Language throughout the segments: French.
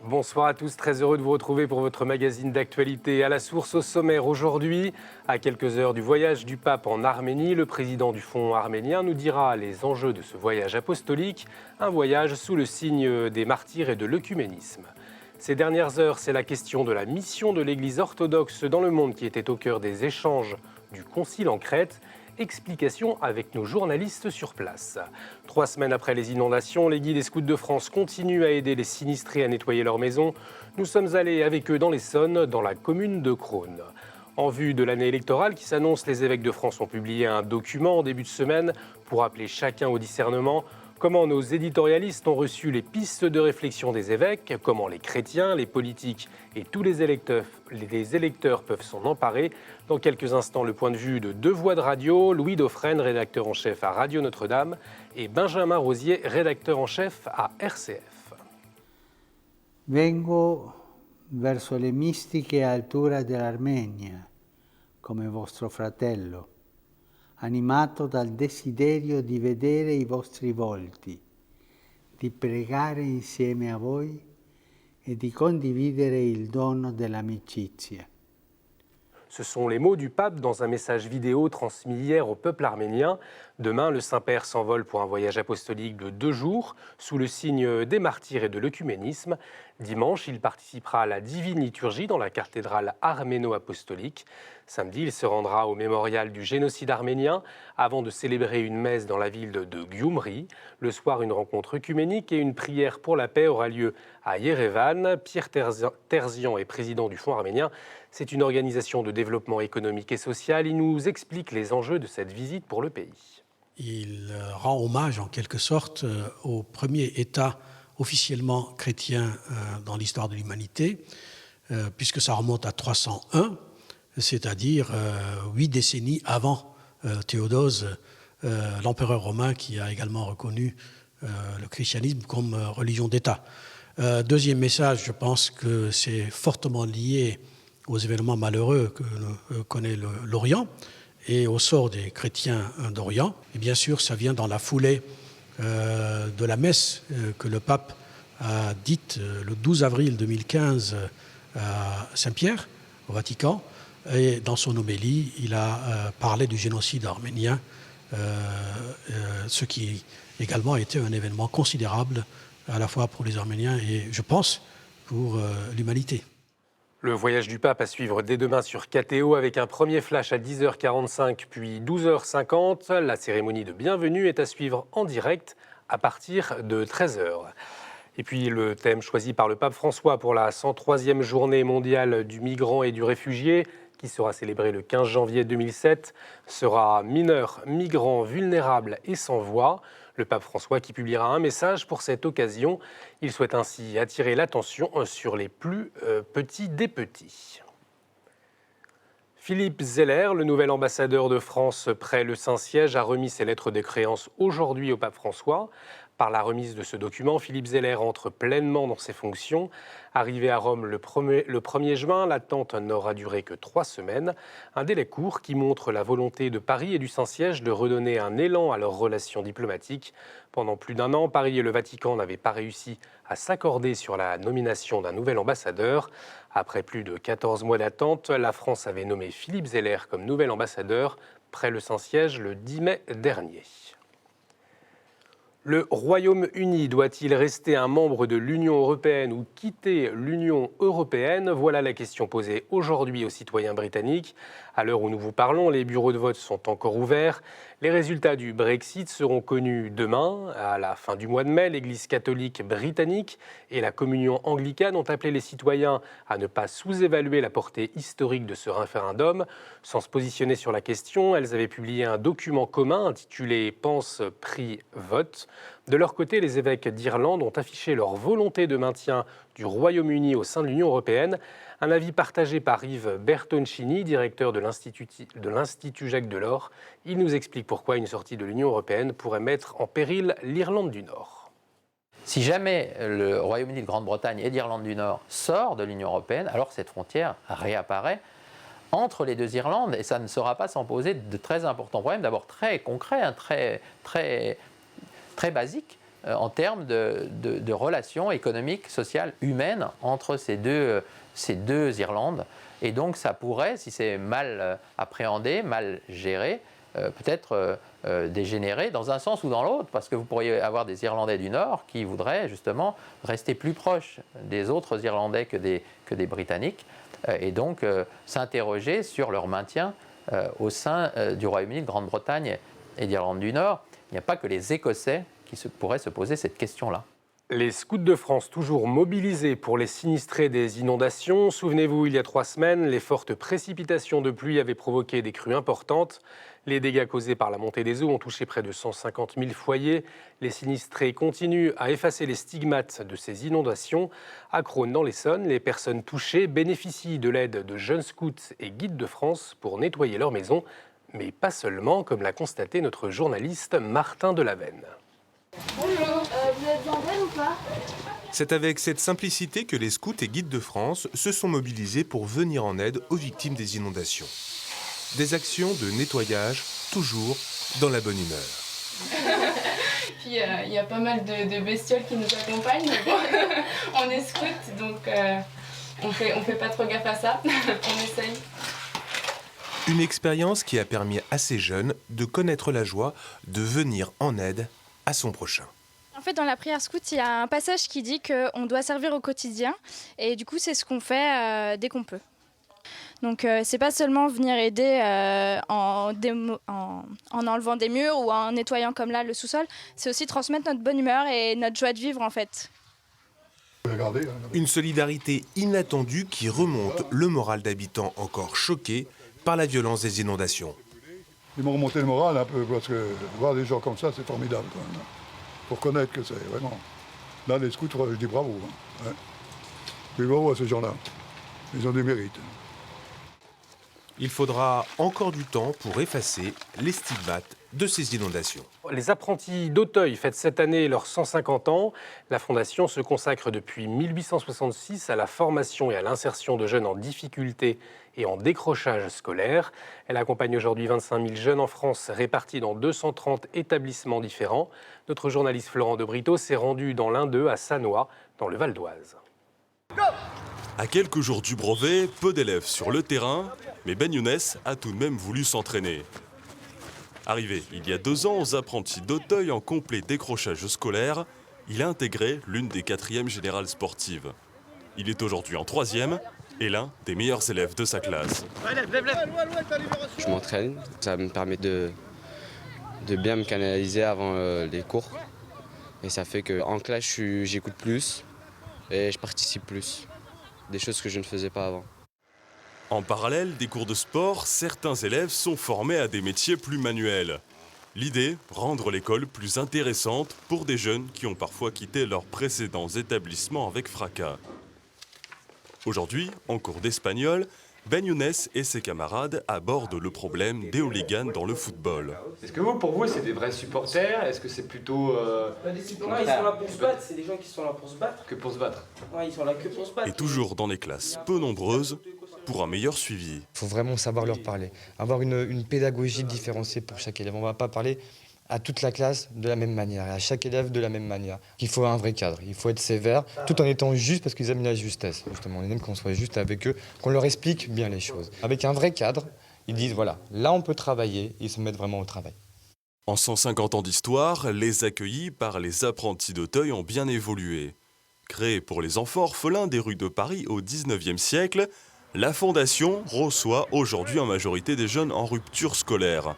Bonsoir à tous, très heureux de vous retrouver pour votre magazine d'actualité à la source. Au sommaire aujourd'hui, à quelques heures du voyage du pape en Arménie, le président du Fonds arménien nous dira les enjeux de ce voyage apostolique, un voyage sous le signe des martyrs et de l'œcuménisme. Ces dernières heures, c'est la question de la mission de l'Église orthodoxe dans le monde qui était au cœur des échanges du Concile en Crète. Explication avec nos journalistes sur place. 3 semaines après les inondations, les guides et scouts de France continuent à aider les sinistrés à nettoyer leurs maisons. Nous sommes allés avec eux dans l'Essonne, dans la commune de Crosne. En vue de l'année électorale qui s'annonce, les évêques de France ont publié un document en début de semaine pour appeler chacun au discernement. Comment nos éditorialistes ont reçu les pistes de réflexion des évêques, comment les chrétiens, les politiques et tous les électeurs peuvent s'en emparer. Dans quelques instants, le point de vue de deux voix de radio, Louis Dauphren, rédacteur en chef à Radio Notre-Dame, et Benjamin Rosier, rédacteur en chef à RCF. Vengo verso le mistiche alture dell'Armenia, come vostro fratello, animato dal desiderio di vedere i vostri volti, di pregare insieme a voi e di condividere il dono dell'amicizia. Ce sont les mots du pape dans un message vidéo transmis hier au peuple arménien. Demain, le Saint-Père s'envole pour un voyage apostolique de 2 jours sous le signe des martyrs et de l'œcuménisme. Dimanche, il participera à la divine liturgie dans la cathédrale arméno-apostolique. Samedi, il se rendra au mémorial du génocide arménien avant de célébrer une messe dans la ville de Gyumri. Le soir, une rencontre œcuménique et une prière pour la paix aura lieu à Yerevan. Pierre Terzian est président du Fonds arménien. C'est une organisation de développement économique et social. Il nous explique les enjeux de cette visite pour le pays. Il rend hommage en quelque sorte au premier État officiellement chrétien dans l'histoire de l'humanité, puisque ça remonte à 301, c'est-à-dire 8 décennies avant Théodose, l'empereur romain qui a également reconnu le christianisme comme religion d'État. Deuxième message, je pense que c'est fortement lié aux événements malheureux que connaît l'Orient et au sort des chrétiens d'Orient. Et bien sûr, ça vient dans la foulée de la messe que le pape a dite le 12 avril 2015 à Saint-Pierre, au Vatican. Et dans son homélie, il a parlé du génocide arménien, ce qui également a été un événement considérable à la fois pour les Arméniens et, je pense, pour l'humanité. Le voyage du pape à suivre dès demain sur KTO avec un premier flash à 10h45 puis 12h50. La cérémonie de bienvenue est à suivre en direct à partir de 13h. Et puis le thème choisi par le pape François pour la 103e journée mondiale du migrant et du réfugié, qui sera célébrée le 15 janvier 2007, sera mineurs, migrants, vulnérables et sans voix. Le pape François qui publiera un message pour cette occasion. Il souhaite ainsi attirer l'attention sur les plus petits des petits. Philippe Zeller, le nouvel ambassadeur de France près le Saint-Siège, a remis ses lettres de créance aujourd'hui au pape François. Par la remise de ce document, Philippe Zeller entre pleinement dans ses fonctions. Arrivé à Rome le 1er juin, l'attente n'aura duré que 3 semaines. Un délai court qui montre la volonté de Paris et du Saint-Siège de redonner un élan à leurs relations diplomatiques. Pendant plus d'1 an, Paris et le Vatican n'avaient pas réussi à s'accorder sur la nomination d'un nouvel ambassadeur. Après plus de 14 mois d'attente, la France avait nommé Philippe Zeller comme nouvel ambassadeur près le Saint-Siège le 10 mai dernier. Le Royaume-Uni doit-il rester un membre de l'Union européenne ou quitter l'Union européenne? Voilà la question posée aujourd'hui aux citoyens britanniques. À l'heure où nous vous parlons, les bureaux de vote sont encore ouverts. Les résultats du Brexit seront connus demain. À la fin du mois de mai, l'Église catholique britannique et la communion anglicane ont appelé les citoyens à ne pas sous-évaluer la portée historique de ce référendum. Sans se positionner sur la question, elles avaient publié un document commun intitulé « Pense, prie, vote ». De leur côté, les évêques d'Irlande ont affiché leur volonté de maintien du Royaume-Uni au sein de l'Union européenne. Un avis partagé par Yves Bertoncini, directeur de l'Institut Jacques Delors. Il nous explique pourquoi une sortie de l'Union européenne pourrait mettre en péril l'Irlande du Nord. Si jamais le Royaume-Uni de Grande-Bretagne et d'Irlande du Nord sort de l'Union européenne, alors cette frontière réapparaît entre les deux Irlandes et ça ne sera pas sans poser de très importants problèmes, d'abord très concrets, très basiques, en termes de relations économiques, sociales, humaines entre ces deux Irlandes. Et donc ça pourrait, si c'est mal appréhendé, mal géré, peut-être dégénérer dans un sens ou dans l'autre, parce que vous pourriez avoir des Irlandais du Nord qui voudraient justement rester plus proches des autres Irlandais que des Britanniques, et donc s'interroger sur leur maintien au sein du Royaume-Uni, de Grande-Bretagne et d'Irlande du Nord. Il n'y a pas que les Écossais qui pourraient se poser cette question-là. Les Scouts de France, toujours mobilisés pour les sinistrés des inondations. Souvenez-vous, il y a 3 semaines, les fortes précipitations de pluie avaient provoqué des crues importantes. Les dégâts causés par la montée des eaux ont touché près de 150 000 foyers. Les sinistrés continuent à effacer les stigmates de ces inondations. À Crosne, dans l'Essonne, les personnes touchées bénéficient de l'aide de jeunes scouts et guides de France pour nettoyer leur maison. Mais pas seulement, comme l'a constaté notre journaliste Martin Delavenne. Bonjour, vous êtes en veine ou pas? C'est avec cette simplicité que les scouts et guides de France se sont mobilisés pour venir en aide aux victimes des inondations. Des actions de nettoyage, toujours dans la bonne humeur. Puis il y a pas mal de bestioles qui nous accompagnent, mais bon, on est scouts, donc on fait pas trop gaffe à ça, on essaye. Une expérience qui a permis à ces jeunes de connaître la joie de venir en aide à son prochain. En fait, dans la prière scout, il y a un passage qui dit qu'on doit servir au quotidien. Et du coup, c'est ce qu'on fait dès qu'on peut. Donc, c'est pas seulement venir aider en enlevant des murs ou en nettoyant comme là le sous-sol. C'est aussi transmettre notre bonne humeur et notre joie de vivre, en fait. Une solidarité inattendue qui remonte le moral d'habitants encore choqués par la violence des inondations. Ils m'ont remonté le moral un peu, parce que voir des gens comme ça, c'est formidable. Il faut reconnaître que c'est vraiment... Là, les scouts, je dis bravo. Ouais. Je dis bravo à ces gens-là. Ils ont du mérite. Il faudra encore du temps pour effacer les stigmates de ces inondations. Les apprentis d'Auteuil fêtent cette année leurs 150 ans. La Fondation se consacre depuis 1866 à la formation et à l'insertion de jeunes en difficulté et en décrochage scolaire. Elle accompagne aujourd'hui 25 000 jeunes en France répartis dans 230 établissements différents. Notre journaliste Florent de Brito s'est rendu dans l'un d'eux, à Sannois, dans le Val d'Oise. À quelques jours du brevet, peu d'élèves sur le terrain, mais Ben Younes a tout de même voulu s'entraîner. Arrivé il y a 2 ans aux apprentis d'Auteuil en complet décrochage scolaire, il a intégré l'une des 4e générales sportives. Il est aujourd'hui en 3e et l'un des meilleurs élèves de sa classe. Je m'entraîne, ça me permet de bien me canaliser avant les cours. Et ça fait qu'en classe, j'écoute plus et je participe plus. Des choses que je ne faisais pas avant. En parallèle des cours de sport, certains élèves sont formés à des métiers plus manuels. L'idée, rendre l'école plus intéressante pour des jeunes qui ont parfois quitté leurs précédents établissements avec fracas. Aujourd'hui, en cours d'espagnol, Ben Younes et ses camarades abordent le problème des hooligans dans le football. Est-ce que pour vous, c'est des vrais supporters? Est-ce que c'est plutôt... Des supporters, ils sont là pour se battre, c'est des gens qui sont là pour se battre. Que pour se battre? Ouais, ils sont là que pour se battre. Et toujours dans les classes peu nombreuses, pour un meilleur suivi. Il faut vraiment savoir leur parler, avoir une pédagogie différenciée pour chaque élève. On ne va pas parler à toute la classe de la même manière, et à chaque élève de la même manière. Il faut un vrai cadre, il faut être sévère, tout en étant juste parce qu'ils aiment la justesse. Justement, on aime qu'on soit juste avec eux, qu'on leur explique bien les choses. Avec un vrai cadre, ils disent voilà, là on peut travailler, ils se mettent vraiment au travail. En 150 ans d'histoire, les accueillis par les apprentis d'Auteuil ont bien évolué. Créée pour les enfants orphelins des rues de Paris au XIXe siècle, la Fondation reçoit aujourd'hui en majorité des jeunes en rupture scolaire.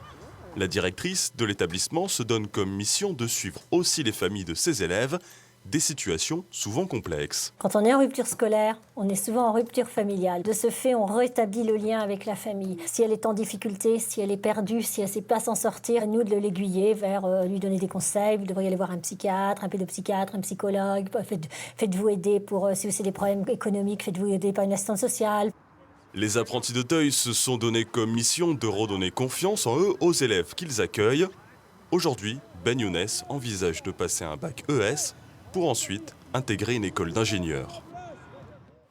La directrice de l'établissement se donne comme mission de suivre aussi les familles de ses élèves, des situations souvent complexes. Quand on est en rupture scolaire, on est souvent en rupture familiale. De ce fait, on rétablit le lien avec la famille. Si elle est en difficulté, si elle est perdue, si elle ne sait pas s'en sortir, à nous de l'aiguiller vers lui donner des conseils. Vous devriez aller voir un psychiatre, un pédopsychiatre, un psychologue. Faites-vous aider si vous avez des problèmes économiques, faites-vous aider par une assistante sociale. Les apprentis d'Auteuil se sont donné comme mission de redonner confiance en eux aux élèves qu'ils accueillent. Aujourd'hui, Ben Younes envisage de passer un bac ES pour ensuite intégrer une école d'ingénieurs.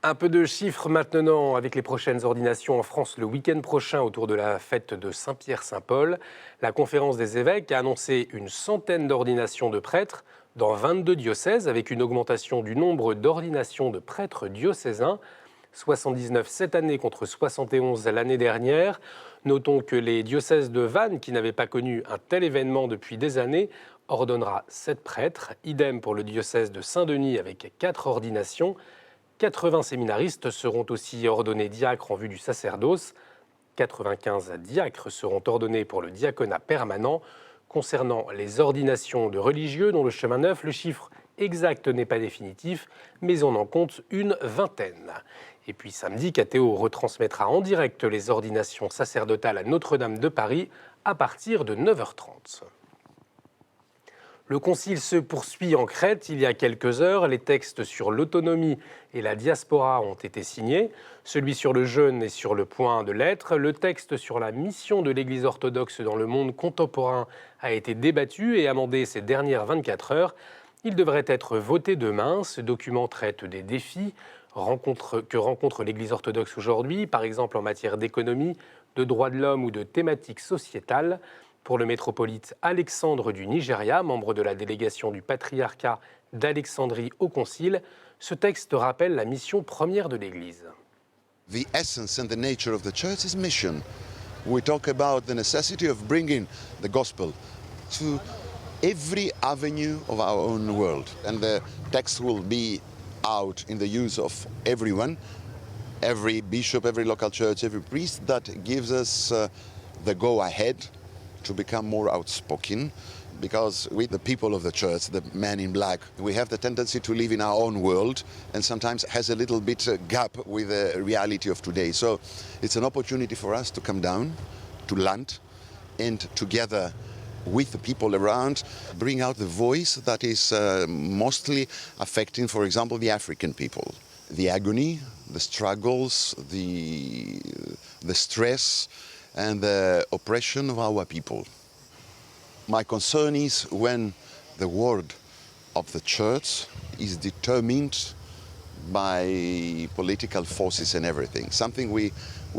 Un peu de chiffres maintenant avec les prochaines ordinations en France le week-end prochain autour de la fête de Saint-Pierre-Saint-Paul. La conférence des évêques a annoncé une centaine d'ordinations de prêtres, dans 22 diocèses, avec une augmentation du nombre d'ordinations de prêtres diocésains. 79 cette année contre 71 l'année dernière. Notons que les diocèses de Vannes, qui n'avaient pas connu un tel événement depuis des années, ordonnera 7 prêtres. Idem pour le diocèse de Saint-Denis avec 4 ordinations. 80 séminaristes seront aussi ordonnés diacres en vue du sacerdoce. 95 diacres seront ordonnés pour le diaconat permanent. Concernant les ordinations de religieux dont le chemin neuf, le chiffre exact n'est pas définitif, mais on en compte une vingtaine. Et puis samedi, KTO retransmettra en direct les ordinations sacerdotales à Notre-Dame de Paris à partir de 9h30. Le concile se poursuit en Crète. Il y a quelques heures, les textes sur l'autonomie et la diaspora ont été signés. Celui sur le jeûne est sur le point de l'être. Le texte sur la mission de l'Église orthodoxe dans le monde contemporain a été débattu et amendé ces dernières 24 heures. Il devrait être voté demain. Ce document traite des défis que rencontre l'Église orthodoxe aujourd'hui, par exemple en matière d'économie, de droits de l'homme ou de thématiques sociétales. Pour le métropolite Alexandre du Nigeria, membre de la délégation du patriarcat d'Alexandrie au Concile, ce texte rappelle la mission première de l'Église. The essence and the nature of the church is mission. We talk about the necessity of bringing the gospel to every avenue of our own world. And the text will be out in the use of everyone, every bishop, every local church, every priest. That gives us the go-ahead to become more outspoken, because with the people of the church, the men in black, we have the tendency to live in our own world and sometimes has a little bit gap with the reality of today. So it's an opportunity for us to come down, to land, and together with the people around, bring out the voice that is mostly affecting, for example, the African people. The agony, the struggles, the stress, and the oppression of our people. My concern is when the word of the church is determined by political forces and everything. Something we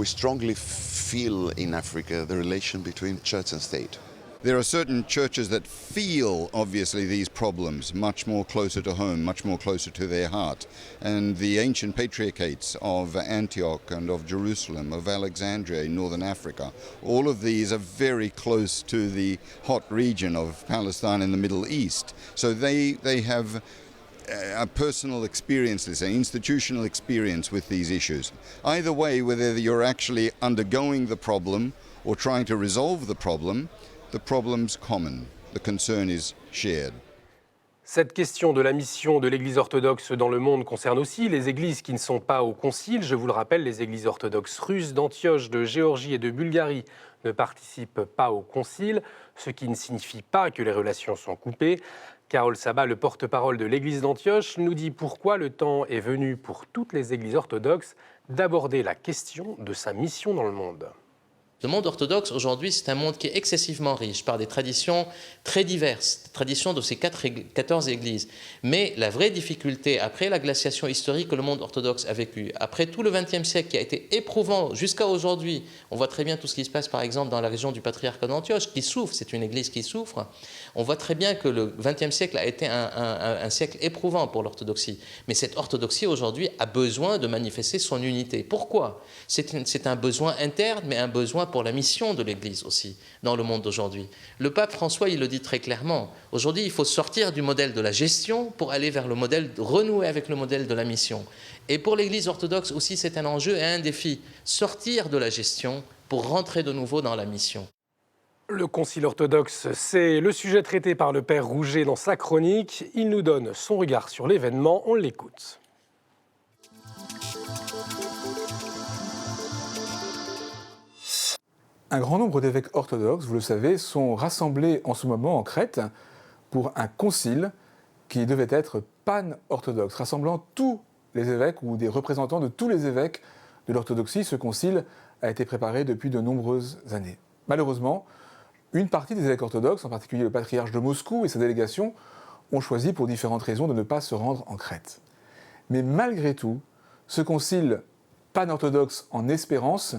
strongly feel in Africa, the relation between church and state. There are certain churches that feel, obviously, these problems much more closer to home, much more closer to their heart. And the ancient patriarchates of Antioch and of Jerusalem, of Alexandria in northern Africa, all of these are very close to the hot region of Palestine and the Middle East. So they have a personal experience, let's say, institutional experience with these issues. Either way, whether you're actually undergoing the problem or trying to resolve the problem's common. The concern is shared. Cette question de la mission de l'Église orthodoxe dans le monde concerne aussi les églises qui ne sont pas au Concile. Je vous le rappelle, les églises orthodoxes russes d'Antioche, de Géorgie et de Bulgarie ne participent pas au Concile, ce qui ne signifie pas que les relations sont coupées. Carole Sabat, le porte-parole de l'Église d'Antioche, nous dit pourquoi le temps est venu pour toutes les églises orthodoxes d'aborder la question de sa mission dans le monde. Le monde orthodoxe, aujourd'hui, c'est un monde qui est excessivement riche par des traditions très diverses, des traditions de ces 14 églises. Mais la vraie difficulté, après la glaciation historique que le monde orthodoxe a vécue, après tout le XXe siècle qui a été éprouvant jusqu'à aujourd'hui, on voit très bien tout ce qui se passe, par exemple, dans la région du patriarcat d'Antioche, qui souffre, c'est une église qui souffre. On voit très bien que le XXe siècle a été un siècle éprouvant pour l'orthodoxie. Mais cette orthodoxie, aujourd'hui, a besoin de manifester son unité. Pourquoi ? C'est un besoin interne, mais un besoin pour la mission de l'Église aussi, dans le monde d'aujourd'hui. Le pape François, il le dit très clairement. Aujourd'hui, il faut sortir du modèle de la gestion pour aller vers le modèle, renouer avec le modèle de la mission. Et pour l'Église orthodoxe aussi, c'est un enjeu et un défi. Sortir de la gestion pour rentrer de nouveau dans la mission. Le Concile orthodoxe, c'est le sujet traité par le Père Rouget dans sa chronique. Il nous donne son regard sur l'événement, on l'écoute. Un grand nombre d'évêques orthodoxes, vous le savez, sont rassemblés en ce moment en Crète pour un concile qui devait être pan-orthodoxe, rassemblant tous les évêques ou des représentants de tous les évêques de l'orthodoxie. Ce concile a été préparé depuis de nombreuses années. Malheureusement, une partie des évêques orthodoxes, en particulier le patriarche de Moscou et sa délégation, ont choisi pour différentes raisons de ne pas se rendre en Crète. Mais malgré tout, ce concile pan-orthodoxe en espérance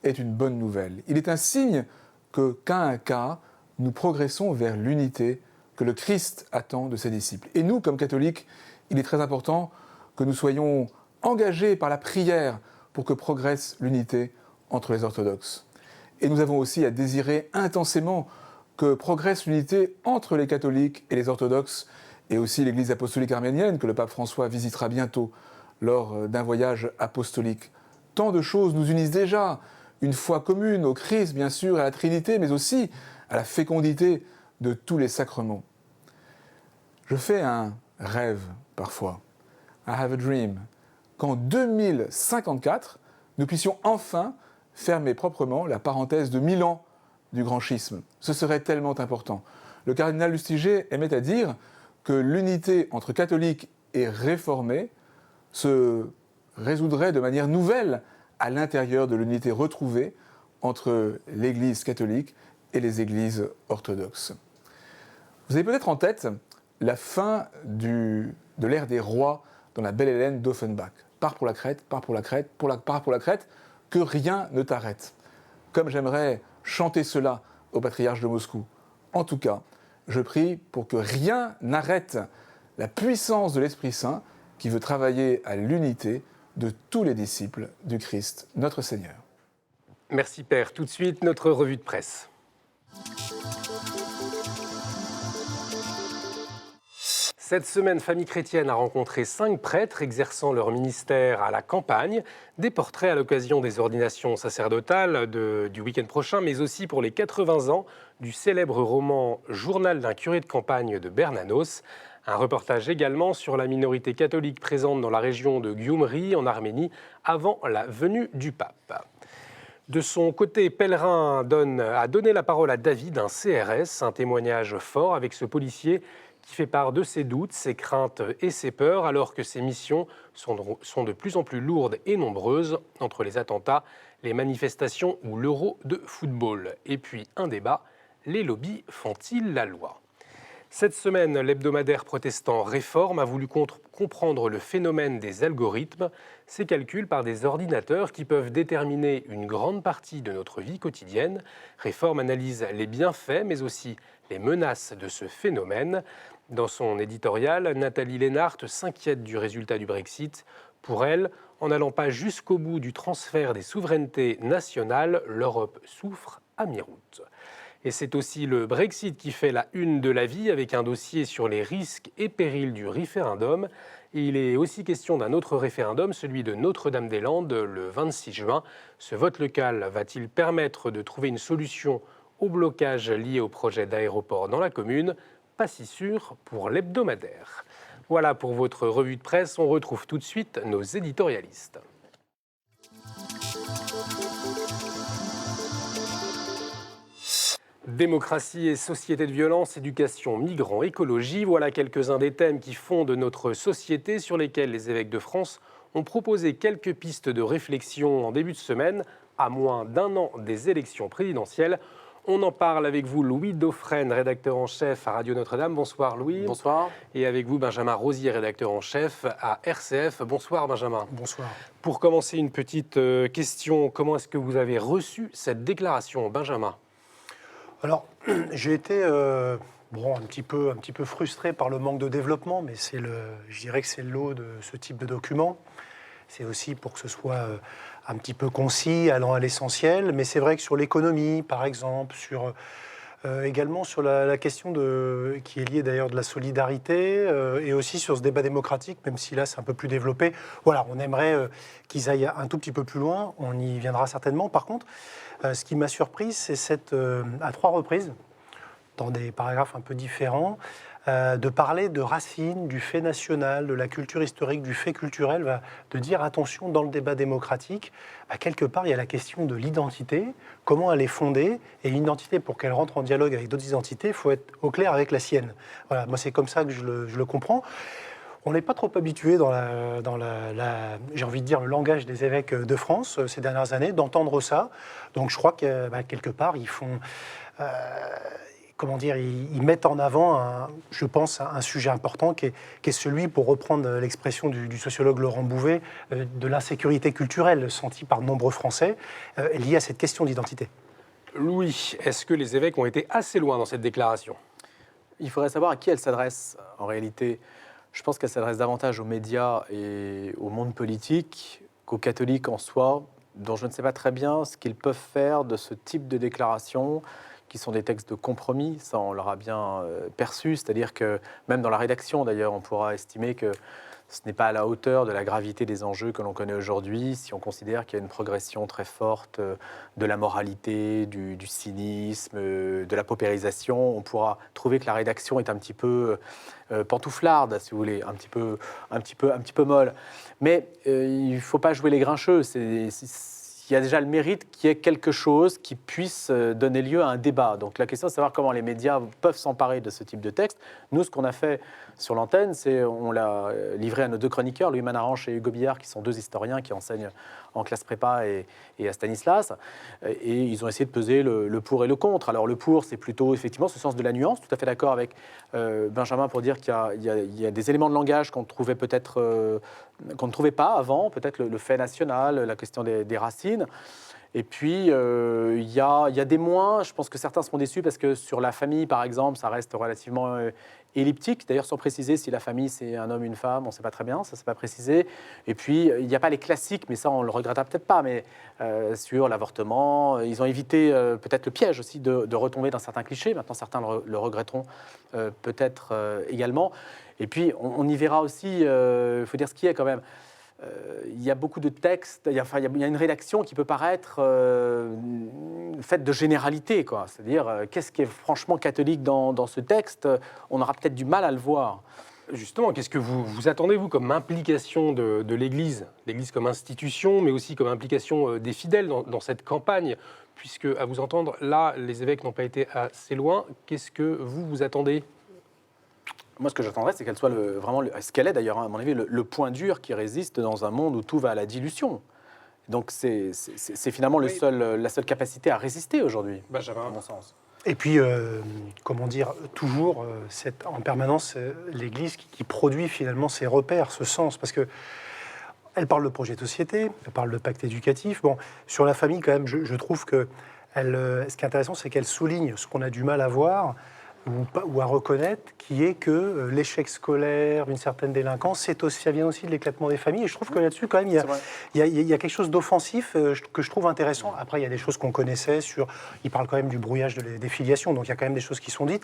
est une bonne nouvelle. Il est un signe que, qu'à un cas, nous progressons vers l'unité que le Christ attend de ses disciples. Et nous, comme catholiques, il est très important que nous soyons engagés par la prière pour que progresse l'unité entre les orthodoxes. Et nous avons aussi à désirer intensément que progresse l'unité entre les catholiques et les orthodoxes, et aussi l'Église apostolique arménienne que le pape François visitera bientôt lors d'un voyage apostolique. Tant de choses nous unissent déjà, une foi commune au Christ, bien sûr, à la Trinité, mais aussi à la fécondité de tous les sacrements. Je fais un rêve parfois, I have a dream, qu'en 2054, nous puissions enfin fermer proprement la parenthèse de 1000 ans du grand schisme. Ce serait tellement important. Le cardinal Lustiger aimait à dire que l'unité entre catholiques et réformés se résoudrait de manière nouvelle à l'intérieur de l'unité retrouvée entre l'Église catholique et les églises orthodoxes. Vous avez peut-être en tête la fin de l'ère des rois dans la Belle Hélène d'Offenbach. Pars pour la Crète, pars pour la Crète, pars pour la Crète, que rien ne t'arrête. Comme j'aimerais chanter cela au patriarche de Moscou. En tout cas, je prie pour que rien n'arrête la puissance de l'Esprit Saint qui veut travailler à l'unité de tous les disciples du Christ, notre Seigneur. Merci Père. Tout de suite, notre revue de presse. Cette semaine, Famille Chrétienne a rencontré 5 prêtres exerçant leur ministère à la campagne. Des portraits à l'occasion des ordinations sacerdotales du week-end prochain, mais aussi pour les 80 ans du célèbre roman « Journal d'un curé de campagne » de Bernanos. Un reportage également sur la minorité catholique présente dans la région de Gyumri, en Arménie, avant la venue du pape. De son côté, Pèlerin a donné la parole à David, un CRS, un témoignage fort avec ce policier qui fait part de ses doutes, ses craintes et ses peurs, alors que ses missions sont de plus en plus lourdes et nombreuses entre les attentats, les manifestations ou l'Euro de football. Et puis un débat, les lobbies font-ils la loi ? Cette semaine, l'hebdomadaire protestant Réforme a voulu comprendre le phénomène des algorithmes, ces calculs par des ordinateurs qui peuvent déterminer une grande partie de notre vie quotidienne. Réforme analyse les bienfaits, mais aussi les menaces de ce phénomène. Dans son éditorial, Nathalie Lénart s'inquiète du résultat du Brexit. Pour elle, en n'allant pas jusqu'au bout du transfert des souverainetés nationales, l'Europe souffre à mi-route. Et c'est aussi le Brexit qui fait la une de La Vie avec un dossier sur les risques et périls du référendum. Et il est aussi question d'un autre référendum, celui de Notre-Dame-des-Landes, le 26 juin. Ce vote local va-t-il permettre de trouver une solution au blocage lié au projet d'aéroport dans la commune ? Pas si sûr pour l'hebdomadaire. Voilà pour votre revue de presse. On retrouve tout de suite nos éditorialistes. Démocratie et société de violence, éducation, migrants, écologie, voilà quelques-uns des thèmes qui fondent notre société sur lesquels les évêques de France ont proposé quelques pistes de réflexion en début de semaine, à moins d'un an des élections présidentielles. On en parle avec vous, Louis Dauphren, rédacteur en chef à Radio Notre-Dame. Bonsoir Louis. Bonsoir. Et avec vous, Benjamin Rosier, rédacteur en chef à RCF. Bonsoir Benjamin. Bonsoir. Pour commencer, une petite question. Comment est-ce que vous avez reçu cette déclaration, Benjamin ? Alors, j'ai été un petit peu frustré par le manque de développement, mais je dirais que c'est le lot de ce type de document. C'est aussi pour que ce soit un petit peu concis, allant à l'essentiel. Mais c'est vrai que sur l'économie, par exemple, également sur la question qui est liée d'ailleurs de la solidarité, et aussi sur ce débat démocratique, même si là c'est un peu plus développé. Voilà, on aimerait qu'ils aillent un tout petit peu plus loin. On y viendra certainement. Par contre, ce qui m'a surpris, c'est à 3 reprises, dans des paragraphes un peu différents, de parler de racines, du fait national, de la culture historique, du fait culturel, de dire attention, dans le débat démocratique, quelque part il y a la question de l'identité, comment elle est fondée, et une identité, pour qu'elle rentre en dialogue avec d'autres identités, il faut être au clair avec la sienne. Voilà, moi c'est comme ça que je le comprends. On n'est pas trop habitué dans j'ai envie de dire, le langage des évêques de France ces dernières années, d'entendre ça. Donc je crois que quelque part, ils font... ils mettent en avant, je pense, un sujet important qui est celui, pour reprendre l'expression du sociologue Laurent Bouvet, de l'insécurité culturelle sentie par de nombreux Français, liée à cette question d'identité. Louis, est-ce que les évêques ont été assez loin dans cette déclaration ? Il faudrait savoir à qui elle s'adresse en réalité. Je pense qu'elle s'adresse davantage aux médias et au monde politique qu'aux catholiques en soi, dont je ne sais pas très bien ce qu'ils peuvent faire de ce type de déclarations, qui sont des textes de compromis, ça on l'aura bien perçu, c'est-à-dire que même dans la rédaction d'ailleurs, on pourra estimer que ce n'est pas à la hauteur de la gravité des enjeux que l'on connaît aujourd'hui, si on considère qu'il y a une progression très forte de la moralité, du cynisme, de la paupérisation. On pourra trouver que la rédaction est un petit peu pantouflarde, si vous voulez, un petit peu molle. Mais il ne faut pas jouer les grincheux. Il y a déjà le mérite qu'il y ait quelque chose qui puisse donner lieu à un débat. Donc la question, c'est de savoir comment les médias peuvent s'emparer de ce type de texte. Nous, ce qu'on a fait sur l'antenne, c'est on l'a livré à nos 2 chroniqueurs, Louis Manaranche et Hugo Billard, qui sont 2 historiens qui enseignent en classe prépa et à Stanislas. Et ils ont essayé de peser le pour et le contre. Alors le pour, c'est plutôt effectivement ce sens de la nuance. Tout à fait d'accord avec Benjamin pour dire qu'il y a des éléments de langage qu'on trouvait peut-être qu'on ne trouvait pas avant, peut-être le fait national, la question des racines. Et puis, il y a des moins. Je pense que certains seront déçus parce que sur la famille, par exemple, ça reste relativement elliptique. D'ailleurs, sans préciser si la famille, c'est un homme, une femme, on ne sait pas très bien, ça ne s'est pas précisé. Et puis, il n'y a pas les classiques, mais ça, on ne le regrettera peut-être pas, mais sur l'avortement, ils ont évité peut-être le piège aussi de retomber dans certains clichés. Maintenant, certains le regretteront peut-être également. Et puis, on y verra aussi, il faut dire ce qui est quand même. Il y a beaucoup de textes, il y a une rédaction qui peut paraître faite de généralité, quoi. C'est-à-dire, qu'est-ce qui est franchement catholique dans ce texte? On aura peut-être du mal à le voir. Justement, qu'est-ce que vous attendez, vous, comme implication de l'Église, l'Église comme institution, mais aussi comme implication des fidèles dans cette campagne? Puisque, à vous entendre, là, les évêques n'ont pas été assez loin. Qu'est-ce que vous attendez? Moi, ce que j'attendrais, c'est qu'elle soit ce qu'elle est d'ailleurs, à mon avis, le point dur qui résiste dans un monde où tout va à la dilution. Donc, c'est finalement la seule capacité à résister aujourd'hui, à mon sens. Et puis, comment dire, toujours en permanence, l'Église qui produit finalement ses repères, ce sens, parce que elle parle de projet de société, elle parle de pacte éducatif. Bon, sur la famille, quand même, je trouve que ce qui est intéressant, c'est qu'elle souligne ce qu'on a du mal à voir ou à reconnaître, qui est que l'échec scolaire, une certaine délinquance, ça vient aussi de l'éclatement des familles. Et je trouve que là-dessus, quand même, il y a quelque chose d'offensif que je trouve intéressant. Après, il y a des choses qu'on connaissait il parle quand même du brouillage des filiations, donc il y a quand même des choses qui sont dites.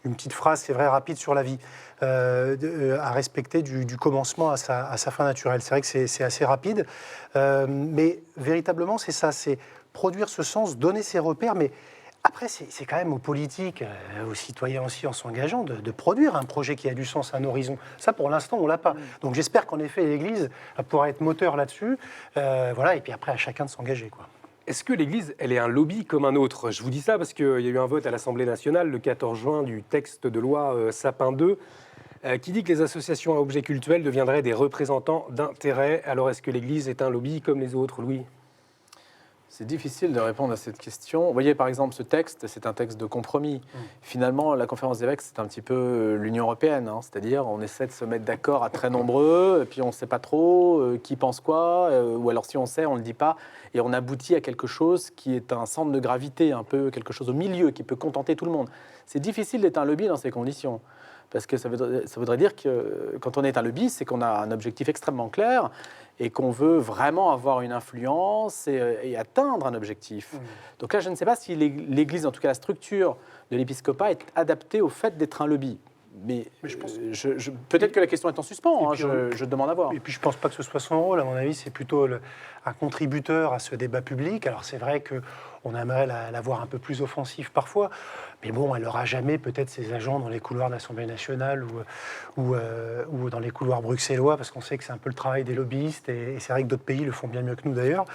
Une petite phrase, c'est vrai, rapide sur la vie, à respecter du commencement à sa fin naturelle. C'est vrai que c'est assez rapide, mais véritablement, c'est ça, c'est produire ce sens, donner ses repères, mais après, c'est quand même aux politiques, aux citoyens aussi en s'engageant, de produire un projet qui a du sens, un horizon. Ça, pour l'instant, on ne l'a pas. Donc j'espère qu'en effet, l'Église pourra être moteur là-dessus. Voilà, et puis après, à chacun de s'engager, quoi. Est-ce que l'Église, elle est un lobby comme un autre? Je vous dis ça parce qu'il y a eu un vote à l'Assemblée nationale le 14 juin du texte de loi Sapin 2 qui dit que les associations à objet cultuel deviendraient des représentants d'intérêts. Alors est-ce que l'Église est un lobby comme les autres, Louis? C'est difficile de répondre à cette question. Vous voyez, par exemple, ce texte, c'est un texte de compromis. Finalement, la conférence d'évêques, c'est un petit peu l'Union européenne. C'est-à-dire, on essaie de se mettre d'accord à très nombreux, et puis on ne sait pas trop qui pense quoi, ou alors si on sait, on ne le dit pas. Et on aboutit à quelque chose qui est un centre de gravité, un peu quelque chose au milieu, qui peut contenter tout le monde. C'est difficile d'être un lobby dans ces conditions. Parce que ça voudrait dire que quand on est un lobby, c'est qu'on a un objectif extrêmement clair et qu'on veut vraiment avoir une influence et atteindre un objectif. Donc là, je ne sais pas si l'Église, en tout cas la structure de l'épiscopat, est adaptée au fait d'être un lobby. Mais je pense, peut-être que la question est en suspens, je demande à voir. Et puis je ne pense pas que ce soit son rôle, à mon avis, c'est plutôt un contributeur à ce débat public. Alors c'est vrai qu'on aimerait la voir un peu plus offensive parfois, mais bon, elle n'aura jamais peut-être ses agents dans les couloirs de l'Assemblée nationale ou dans les couloirs bruxellois, parce qu'on sait que c'est un peu le travail des lobbyistes, et c'est vrai que d'autres pays le font bien mieux que nous d'ailleurs.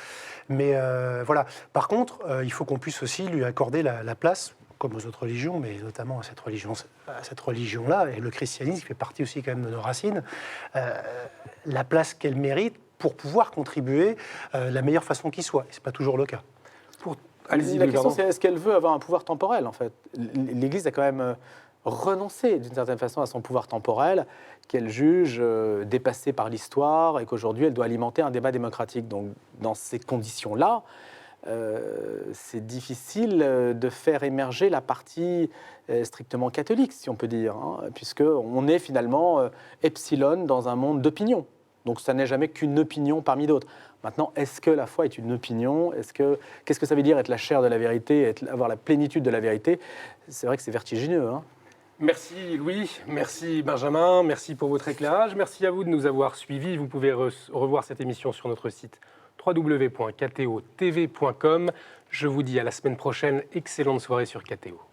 Mais voilà. Par contre, il faut qu'on puisse aussi lui accorder la place, comme aux autres religions, mais notamment à cette religion-là, et le christianisme qui fait partie aussi quand même de nos racines, la place qu'elle mérite pour pouvoir contribuer de la meilleure façon qui soit. Et ce n'est pas toujours le cas. La question, c'est est-ce qu'elle veut avoir un pouvoir temporel, en fait? L'Église a quand même renoncé, d'une certaine façon, à son pouvoir temporel, qu'elle juge dépassé par l'histoire, et qu'aujourd'hui, elle doit alimenter un débat démocratique. Donc, dans ces conditions-là, c'est difficile de faire émerger la partie strictement catholique, si on peut dire, hein, puisqu'on est finalement epsilon dans un monde d'opinion. Donc ça n'est jamais qu'une opinion parmi d'autres. Maintenant, est-ce que la foi est une opinion ? Qu'est-ce que ça veut dire être la chair de la vérité, avoir la plénitude de la vérité ? C'est vrai que c'est vertigineux. Hein. Merci Louis, merci Benjamin, merci pour votre éclairage. Merci à vous de nous avoir suivis. Vous pouvez revoir cette émission sur notre site www.kto.tv.com. Je vous dis à la semaine prochaine. Excellente soirée sur KTO.